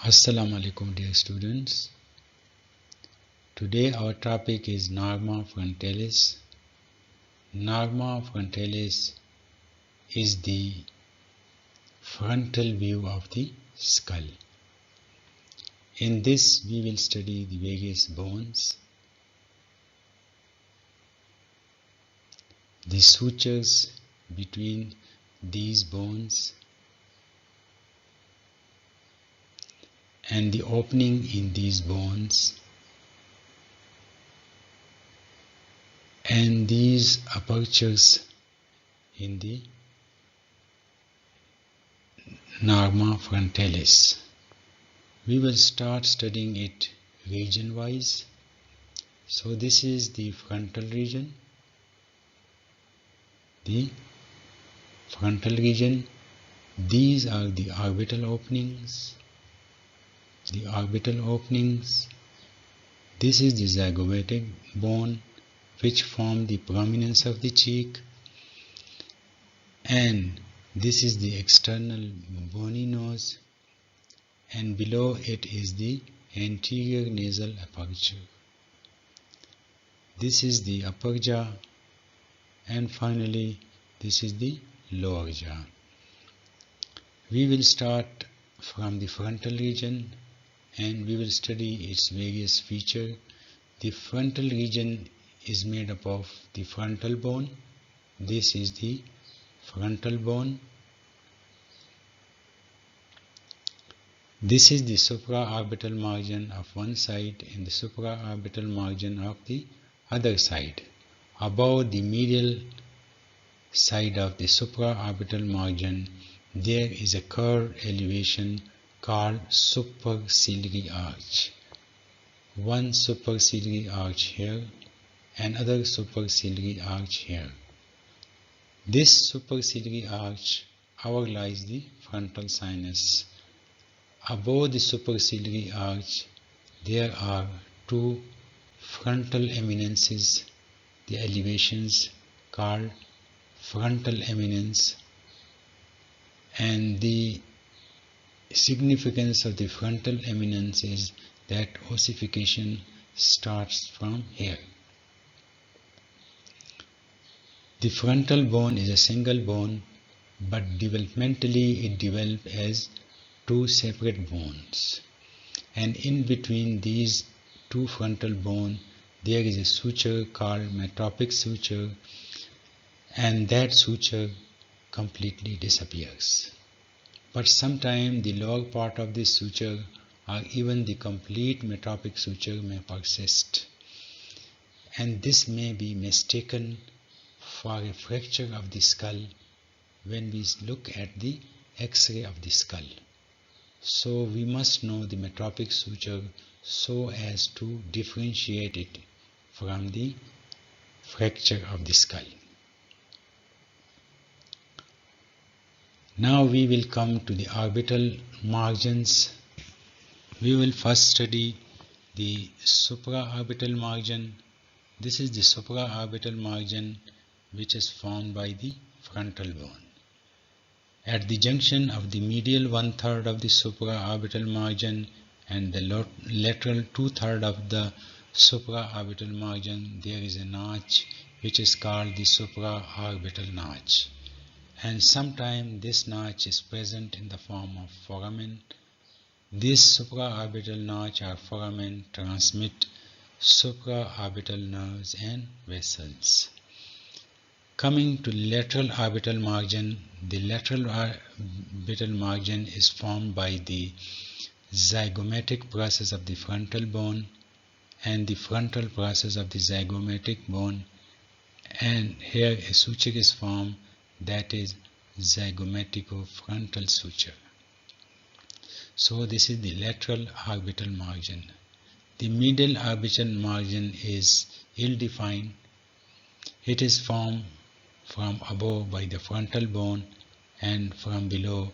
Assalamu alaikum dear students. Today our topic is Norma Frontalis. Norma Frontalis is the frontal view of the skull. In this we will study the various bones, the sutures between these bones, and the opening in these bones, and these apertures in the Norma Frontalis. We will start studying it region wise. So this is the frontal region. The frontal region. These are the orbital openings. The orbital openings. This is the zygomatic bone which form the prominence of the cheek, and this is the external bony nose, and below it is the anterior nasal aperture. This is the upper jaw, and finally this is the lower jaw. We will start from the frontal region and we will study its various features. The frontal region is made up of the frontal bone. This is the frontal bone. This is the supraorbital margin of one side and the supraorbital margin of the other side. Above the medial side of the supraorbital margin, there is a curved elevation called superciliary arch. One superciliary arch here, another superciliary arch here. This superciliary arch overlies the frontal sinus. Above the superciliary arch, there are two frontal eminences, the elevations called frontal eminence, and the significance of the frontal eminence is that ossification starts from here. The frontal bone is a single bone, but developmentally it developed as two separate bones, and in between these two frontal bones there is a suture called Metabolic Suture, and that suture completely disappears. But sometimes the lower part of this suture or even the complete Metabolic Suture may persist, and this may be mistaken for a fracture of the skull when we look at the X-ray of the skull. So we must know the Metabolic Suture so as to differentiate it from the fracture of the skull. Now we will come to the orbital margins. We will first study the supraorbital margin. This is the supraorbital margin which is formed by the frontal bone. At the junction of the medial 1/3 of the supraorbital margin and the lateral 2/3 of the supraorbital margin, there is a notch which is called the supraorbital notch, and sometimes this notch is present in the form of foramen. This supraorbital notch or foramen transmit supraorbital nerves and vessels. Coming to lateral orbital margin, the lateral orbital margin is formed by the zygomatic process of the frontal bone and the frontal process of the zygomatic bone, and here a suture is formed, that is zygomatico-frontal suture. So this is the lateral orbital margin. The medial orbital margin is ill-defined. It is formed from above by the frontal bone and from below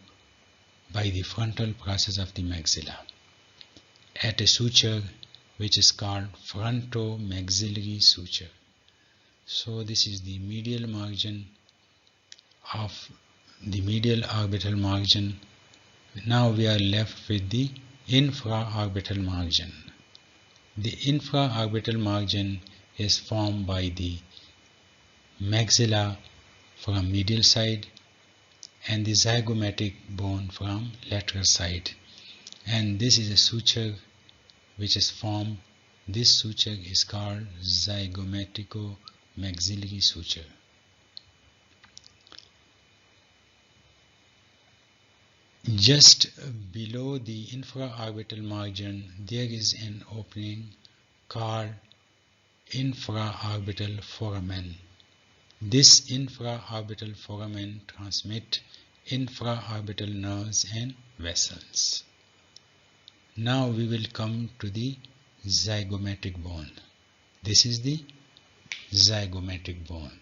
by the frontal process of the maxilla at a suture which is called frontomaxillary suture. So this is the medial margin of the medial orbital margin. Now we are left with the infraorbital margin. The infraorbital margin is formed by the maxilla from medial side and the zygomatic bone from lateral side, and this is a suture which is formed. This suture is called zygomatico-maxillary suture. Just below the infraorbital margin there is an opening called infraorbital foramen. This infraorbital foramen transmits infraorbital nerves and vessels. Now we will come to the zygomatic bone. This is the zygomatic bone.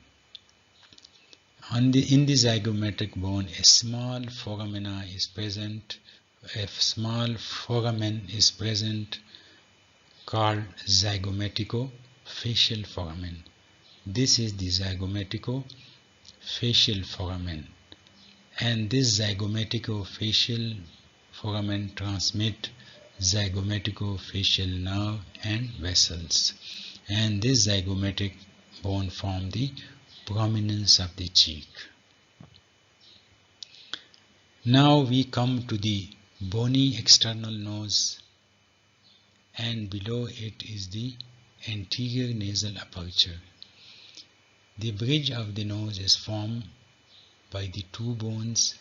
In the zygomatic bone, a small foramen is present called zygomatico-facial foramen. This is the zygomatico-facial foramen, and this zygomatico-facial foramen transmit zygomatico-facial nerve and vessels, and this zygomatic bone form the prominence of the cheek. Now we come to the bony external nose, and below it is the anterior nasal aperture. The bridge of the nose is formed by the two bones,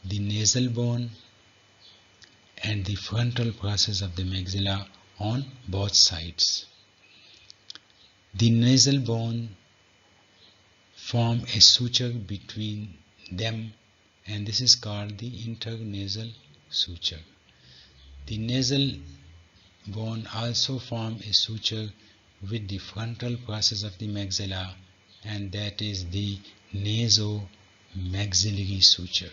the nasal bone and the frontal process of the maxilla on both sides. The nasal bone form a suture between them, and this is called the internasal suture. The nasal bone also form a suture with the frontal process of the maxilla, and that is the nasomaxillary suture.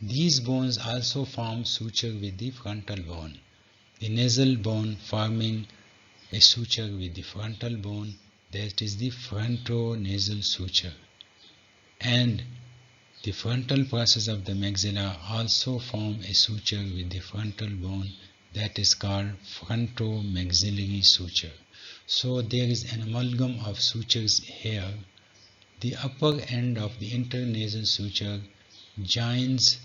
These bones also form suture with the frontal bone. The nasal bone forming a suture with the frontal bone, that is the frontonasal suture, and the frontal process of the maxilla also form a suture with the frontal bone, that is called frontomaxillary suture. So there is an amalgam of sutures here. The upper end of the internasal suture joins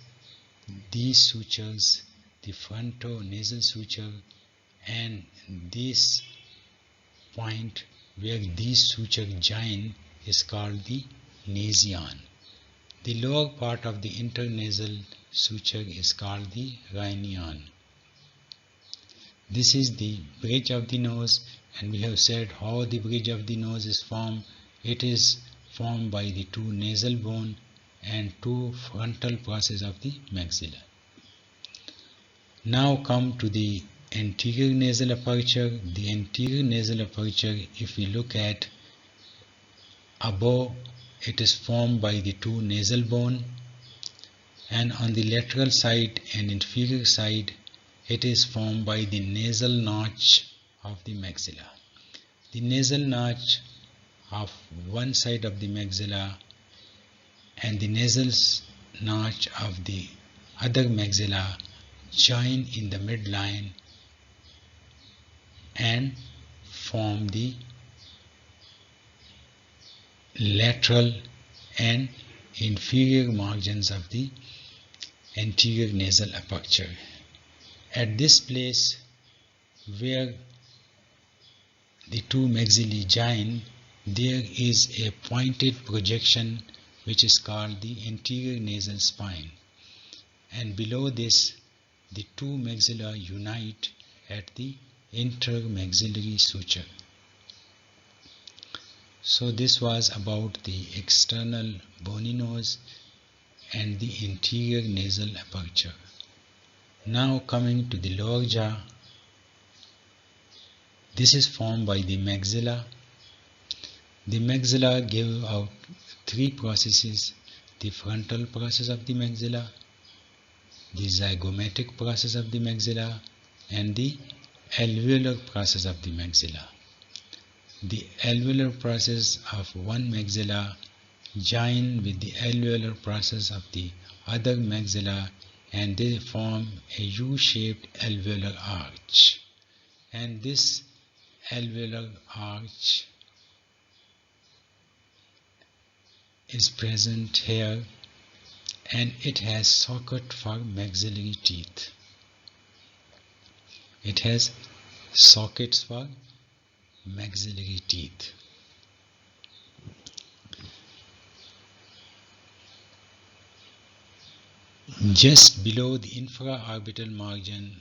these sutures, the frontonasal suture, and this point where these sutures join is called the nasion. The lower part of the internasal suture is called the rhinion. This is the bridge of the nose, and we have said how the bridge of the nose is formed. It is formed by the two nasal bone and two frontal process of the maxilla. Now come to the anterior nasal aperture. The anterior nasal aperture, if we look at above, it is formed by the two nasal bone, and on the lateral side and inferior side it is formed by the nasal notch of the maxilla. The nasal notch of one side of the maxilla and the nasal notch of the other maxilla join in the midline and form the lateral and inferior margins of the anterior nasal aperture. At this place where the two maxillae join, there is a pointed projection which is called the anterior nasal spine, and below this the two maxilla unite at the intermaxillary suture. So this was about the external bony nose and the anterior nasal aperture. Now coming to the lower jaw, this is formed by the maxilla. The maxilla give out three processes: the frontal process of the maxilla, the zygomatic process of the maxilla, and the alveolar process of the maxilla. The alveolar process of one maxilla join with the alveolar process of the other maxilla and they form a U-shaped alveolar arch. And this alveolar arch is present here, and it has socket for maxillary teeth. It has sockets for maxillary teeth. Just below the infraorbital margin,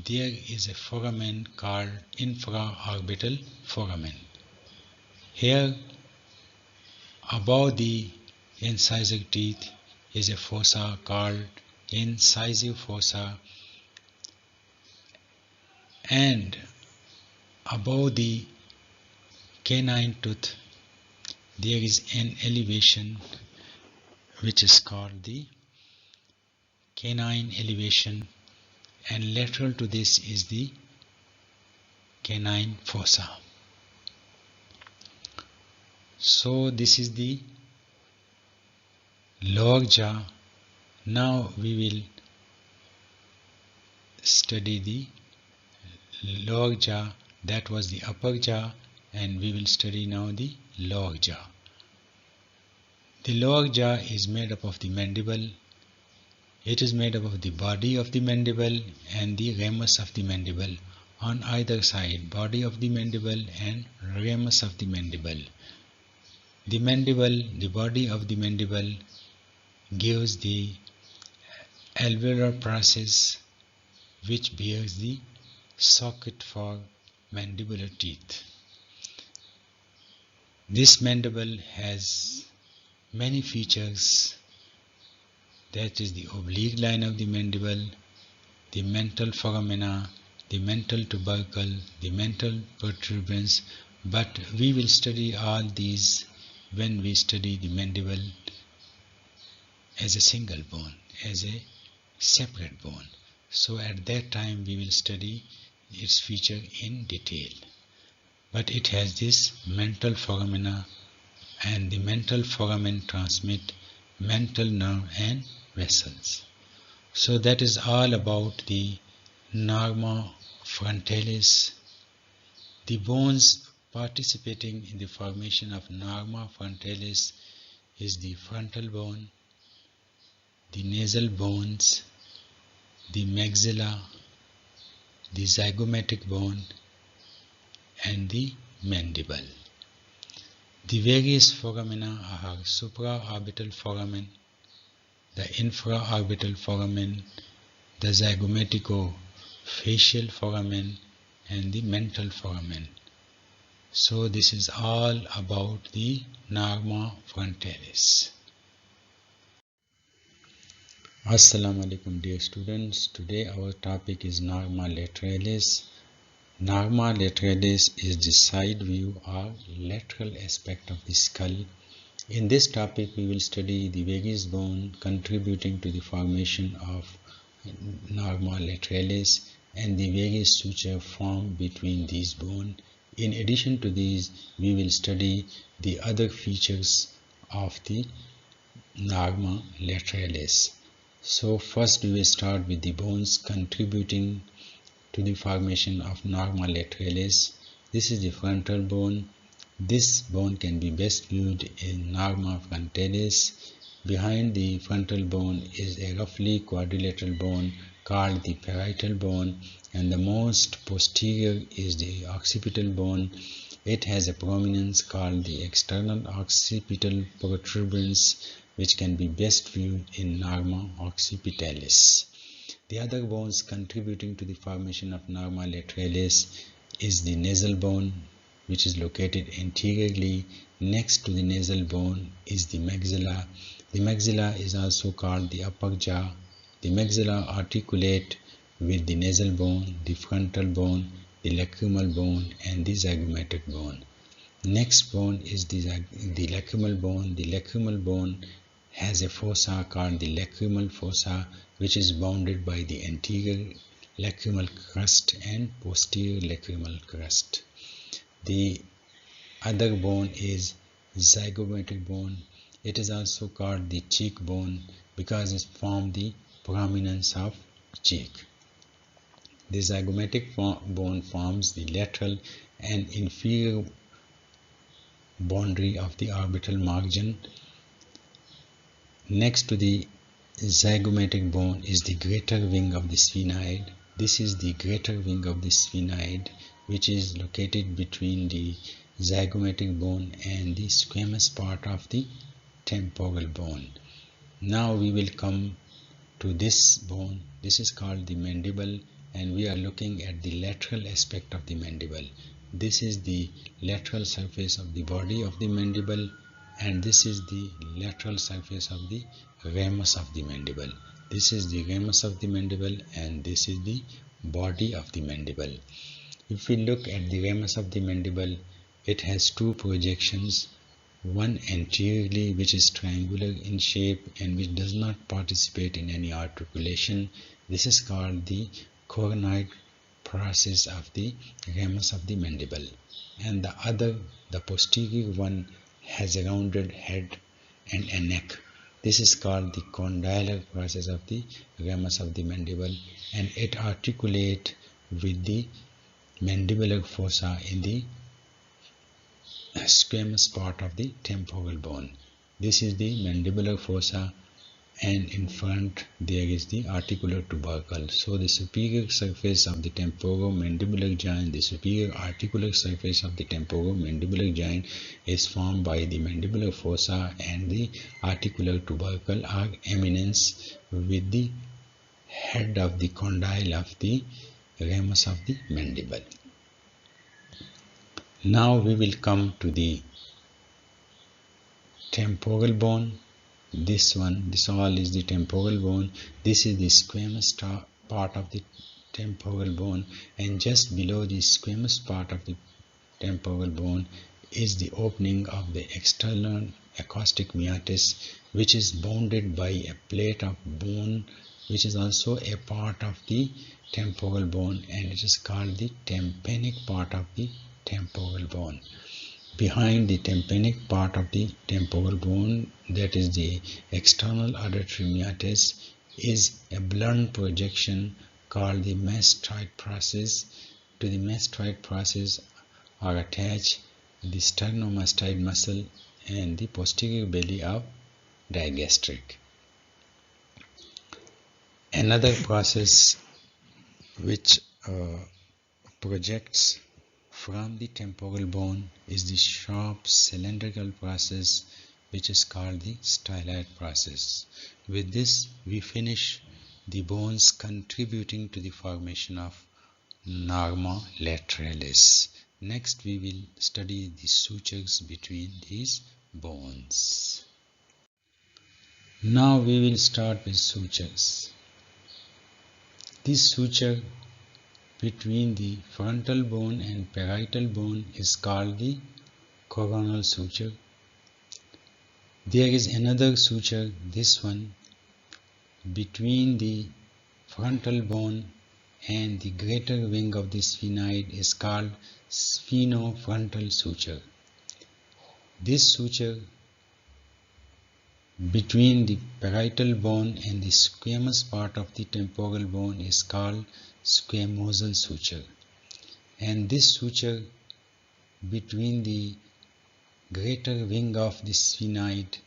there is a foramen called infraorbital foramen. Here, above the incisor teeth is a fossa called incisive fossa, and above the canine tooth there is an elevation which is called the canine elevation, and lateral to this is the canine fossa. So this is the Logja. Now we will study the Logja. That was the upper jaw, and we will study now the Logja. The lower jaw is made up of the mandible. It is made up of the body of the mandible and the ramus of the mandible on either side, body of the mandible and ramus of the mandible. The mandible, the body of the mandible gives the alveolar process which bears the socket for mandibular teeth. This mandible has many features. That is the oblique line of the mandible, the mental foramina, the mental tubercle, the mental protuberance, but we will study all these when we study the mandible as a single bone, as a separate bone. So at that time we will study its feature in detail. But it has this mental foramina, and the mental foramen transmit mental nerve and vessels. So that is all about the Norma Frontalis. The bones participating in the formation of Norma Frontalis is the frontal bone, the nasal bones, the maxilla, the zygomatic bone, and the mandible. The various foramina are supraorbital foramen, the infraorbital foramen, the zygomatico-facial foramen, and the mental foramen. So this is all about the Norma Frontalis. Assalamu alaikum dear students. Today our topic is Norma Lateralis. Norma Lateralis is the side view or lateral aspect of the skull. In this topic we will study the various bones contributing to the formation of Norma Lateralis and the various sutures formed between these bones. In addition to these, we will study the other features of the Norma Lateralis. So first we will start with the bones contributing to the formation of Norma Lateralis. This is the frontal bone. This bone can be best viewed in Norma Frontalis. Behind the frontal bone is a roughly quadrilateral bone called the parietal bone, and the most posterior is the occipital bone. It has a prominence called the external occipital protuberance, which can be best viewed in Norma occipitalis. The other bones contributing to the formation of Norma Lateralis is the nasal bone, which is located anteriorly. Next to the nasal bone is the maxilla. The maxilla is also called the upper jaw. The maxilla articulate with the nasal bone, the frontal bone, the lacrimal bone, and the zygomatic bone. Next bone is the lacrimal bone. The lacrimal bone has a fossa called the lacrimal fossa, which is bounded by the anterior lacrimal crust and posterior lacrimal crust. The other bone is zygomatic bone. It is also called the cheekbone because it forms the prominence of cheek. The zygomatic bone forms the lateral and inferior boundary of the orbital margin. Next to the zygomatic bone is the greater wing of the sphenoid. This is the greater wing of the sphenoid, which is located between the zygomatic bone and the squamous part of the temporal bone. Now we will come to this bone. This is called the mandible, and we are looking at the lateral aspect of the mandible. This is the lateral surface of the body of the mandible, and this is the lateral surface of the ramus of the mandible. This is the ramus of the mandible, and this is the body of the mandible. If we look at the ramus of the mandible, it has two projections, one anteriorly, which is triangular in shape and which does not participate in any articulation. This is called the coronoid process of the ramus of the mandible, and the other, the posterior one, has a rounded head and a neck. This is called the condylar process of the ramus of the mandible, and it articulates with the mandibular fossa in the squamous part of the temporal bone. This is the mandibular fossa, and in front there is the articular tubercle. So the superior surface of the temporomandibular joint, the superior articular surface of the temporomandibular joint is formed by the mandibular fossa, and the articular tubercle are eminence with the head of the condyle of the ramus of the mandible. Now we will come to the temporal bone. This all is the temporal bone. This is the squamous part of the temporal bone, and just below the squamous part of the temporal bone is the opening of the external acoustic meatus, which is bounded by a plate of bone, which is also a part of the temporal bone, and it is called the tympanic part of the temporal bone. Behind the tympanic part of the temporal bone, that is the external auditory meatus, is a blunt projection called the mastoid process. To the mastoid process are attached the sternomastoid muscle and the posterior belly of digastric. Another process which projects from the temporal bone is the sharp cylindrical process, which is called the styloid process. With this we finish the bones contributing to the formation of Norma Lateralis. Next we will study the sutures between these bones. Now we will start with sutures. This suture between the frontal bone and parietal bone is called the coronal suture. There is another suture, this one, between the frontal bone and the greater wing of the sphenoid is called sphenofrontal suture. This suture between the parietal bone and the squamous part of the temporal bone is called squamosal suture, and this suture between the greater wing of the sphenoid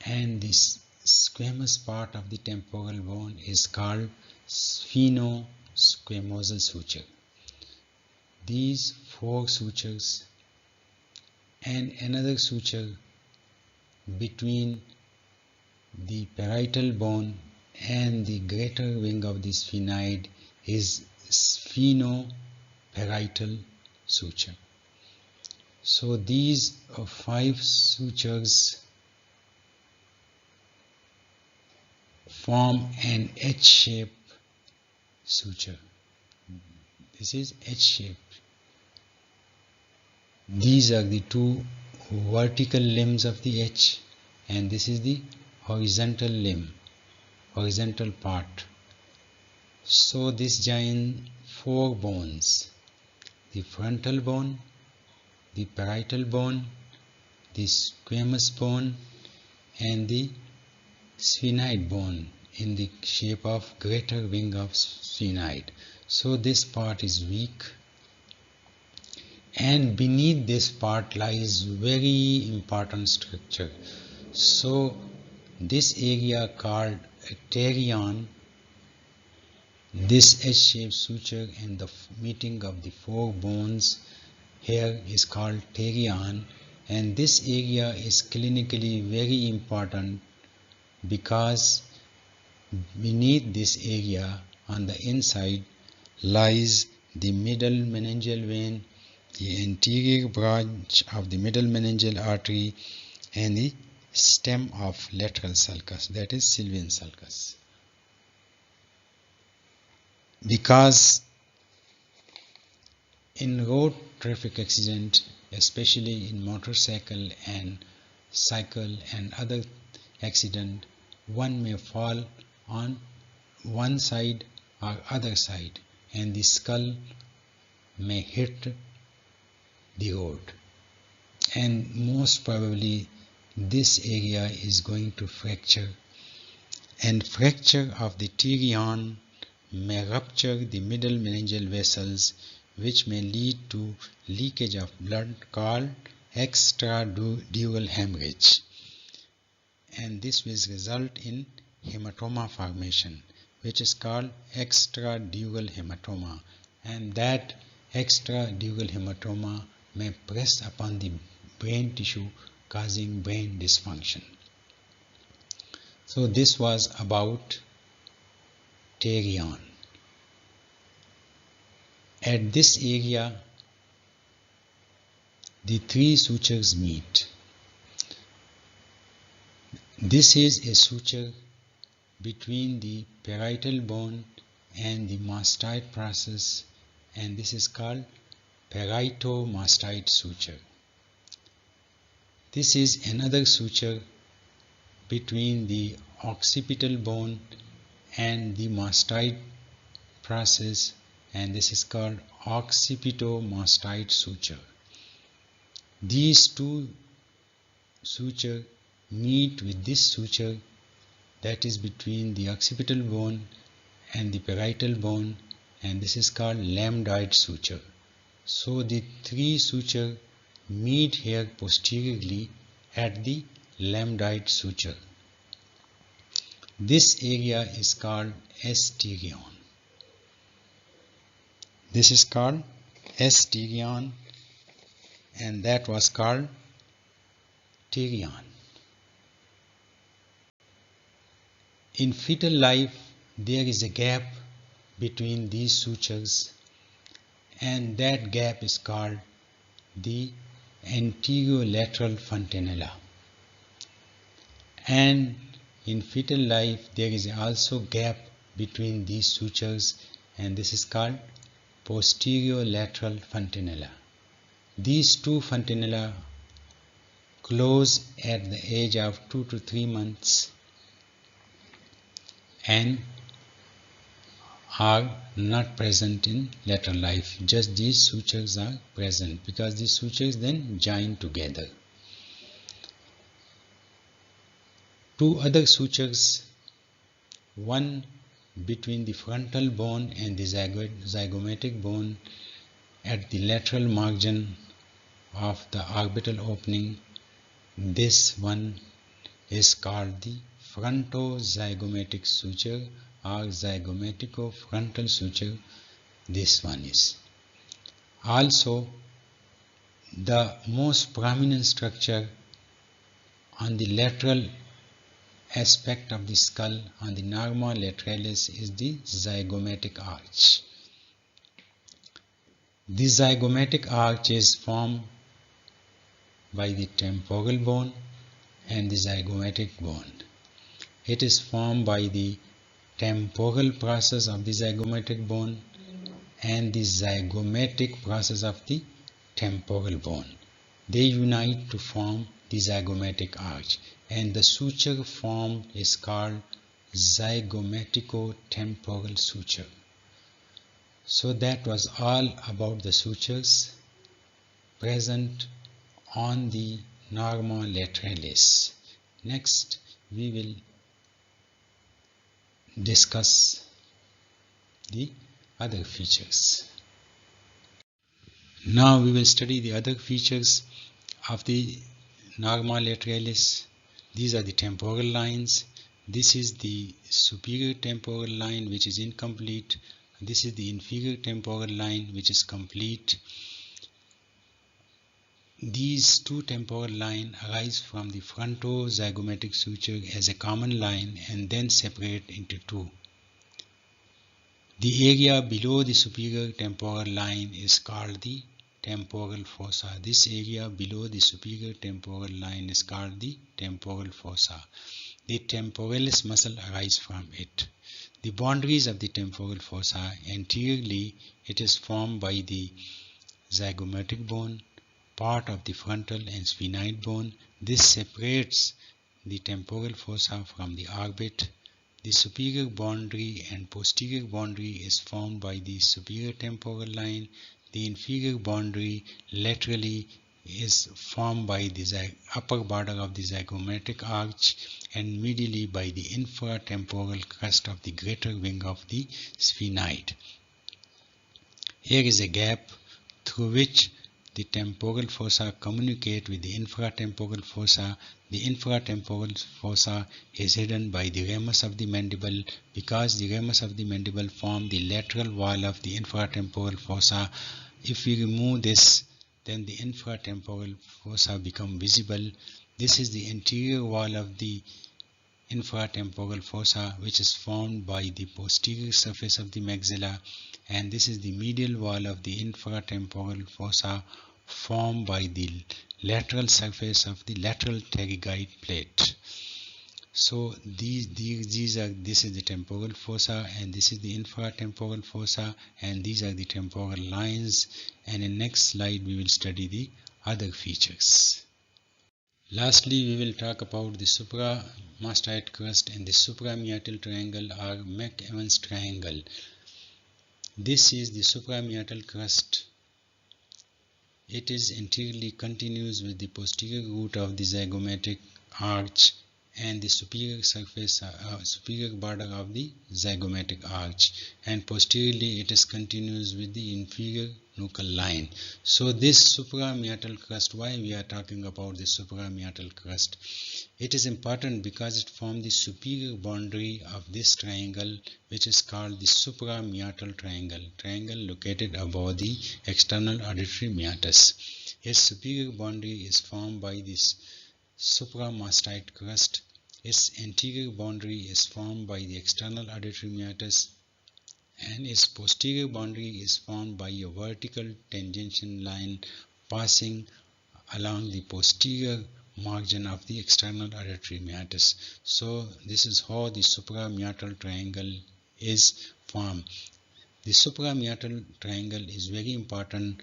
and the squamous part of the temporal bone is called sphenosquamosal suture. These four sutures and another suture between the parietal bone and the greater wing of the sphenoid is sphenoparietal suture. So these 5 sutures form an H-shaped suture. This is H-shaped. These are the 2 vertical limbs of the H, and this is the horizontal limb, horizontal part. So this joins 4 bones: the frontal bone, the parietal bone, the squamous bone, and the sphenoid bone in the shape of greater wing of sphenoid. So this part is weak, and beneath this part lies very important structure. So this area called pterion, this H-shaped suture and the meeting of the four bones here is called pterion, and this area is clinically very important because beneath this area on the inside lies the middle meningeal vein, the anterior branch of the middle meningeal artery, and the stem of lateral sulcus, that is Sylvian sulcus. Because in road traffic accident, especially in motorcycle and cycle and other accident, one may fall on one side or other side and the skull may hit the road, and most probably this area is going to fracture, and fracture of the pterion may rupture the middle meningeal vessels, which may lead to leakage of blood called extradural hemorrhage, and this will result in hematoma formation, which is called extradural hematoma, and that extradural hematoma may press upon the brain tissue, causing brain dysfunction. So this was about pterion. At this area, the three sutures meet. This is a suture between the parietal bone and the mastoid process, and this is called parieto-mastoid suture. This is another suture between the occipital bone and the mastoid process, and this is called occipito-mastoid suture. These two sutures meet with this suture that is between the occipital bone and the parietal bone, and this is called lambdoid suture. So the three sutures meet here posteriorly at the lambdoid suture. This area is called asterion. This is called asterion, and that was called pterion. In fetal life, there is a gap between these sutures, and that gap is called the anterolateral fontanella. And in fetal life, there is also gap between these sutures, and this is called posterolateral fontanella. These two fontanella close at the age of 2 to 3 months and are not present in later life. Just these sutures are present because these sutures then join together. Two other sutures, one between the frontal bone and the zygomatic bone at the lateral margin of the orbital opening. This one is called the frontozygomatic suture or zygomatico-frontal suture. This one is. Also, the most prominent structure on the lateral aspect of the skull on the Norma Lateralis is the zygomatic arch. The zygomatic arch is formed by the temporal bone and the zygomatic bone. It is formed by the temporal process of the zygomatic bone and the zygomatic process of the temporal bone. They unite to form the zygomatic arch, and the suture formed is called zygomatico-temporal suture. So that was all about the sutures present on the Norma Lateralis. Next we will discuss the other features. Now we will study the other features of the Norma Lateralis. These are the temporal lines. This is the superior temporal line, which is incomplete. This is the inferior temporal line, which is complete. These two temporal lines arise from the frontozygomatic suture as a common line and then separate into two. The area below the superior temporal line is called the temporal fossa. This area below the superior temporal line is called the temporal fossa. The temporalis muscle arises from it. The boundaries of the temporal fossa: anteriorly it is formed by the zygomatic bone, part of the frontal and sphenoid bone. This separates the temporal fossa from the orbit. The superior boundary and posterior boundary is formed by the superior temporal line. The inferior boundary laterally is formed by the upper border of the zygomatic arch and medially by the infratemporal crest of the greater wing of the sphenoid. Here is a gap through which the temporal fossa communicate with the infratemporal fossa. The infratemporal fossa is hidden by the ramus of the mandible. Because the ramus of the mandible form the lateral wall of the infratemporal fossa, if we remove this, then the infratemporal fossa become visible. This is the anterior wall of the infratemporal fossa, which is formed by the posterior surface of the maxilla, and this is the medial wall of the infratemporal fossa, formed by the lateral surface of the lateral pterygoid plate. So this is the temporal fossa, and this is the infratemporal fossa, and these are the temporal lines. And in next slide we will study the other features. Lastly, we will talk about the supramastoid crust and the suprameatal triangle or Mc-Evans triangle. This is the suprameatal crust. It is anteriorly continuous with the posterior root of the zygomatic arch and the superior surface, superior border of the zygomatic arch, and posteriorly it is continuous with the inferior nuchal line. So this suprameatal crust, why we are talking about the suprameatal crust? It is important because it forms the superior boundary of this triangle, which is called the suprameatal triangle located above the external auditory meatus. Its superior boundary is formed by this supramastoid crust. Its anterior boundary is formed by the external auditory meatus, and its posterior boundary is formed by a vertical tangential line passing along the posterior margin of the external auditory meatus. So this is how the suprameatal triangle is formed. The suprameatal triangle is very important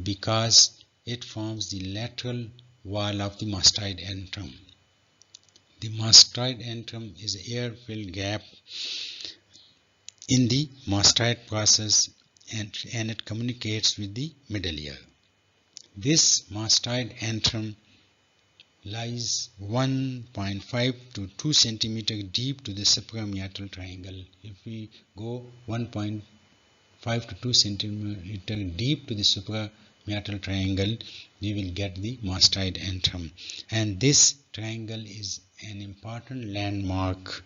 because it forms the lateral wall of the mastoid antrum. The mastoid antrum is an air-filled gap in the mastoid process, and it communicates with the middle ear. This mastoid antrum lies 1.5 to 2 centimeter deep to the suprameatal triangle. If we go 1.5 to 2 centimeter deep to the suprameatal triangle, we will get the mastoid antrum, and this triangle is an important landmark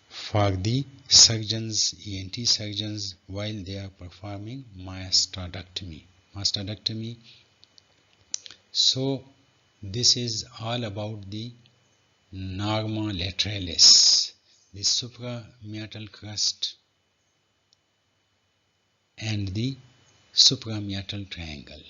for the surgeons, ENT surgeons, while they are performing mastodectomy. So this is all about the Norma Lateralis, the suprameatal crust and the suprameatal triangle.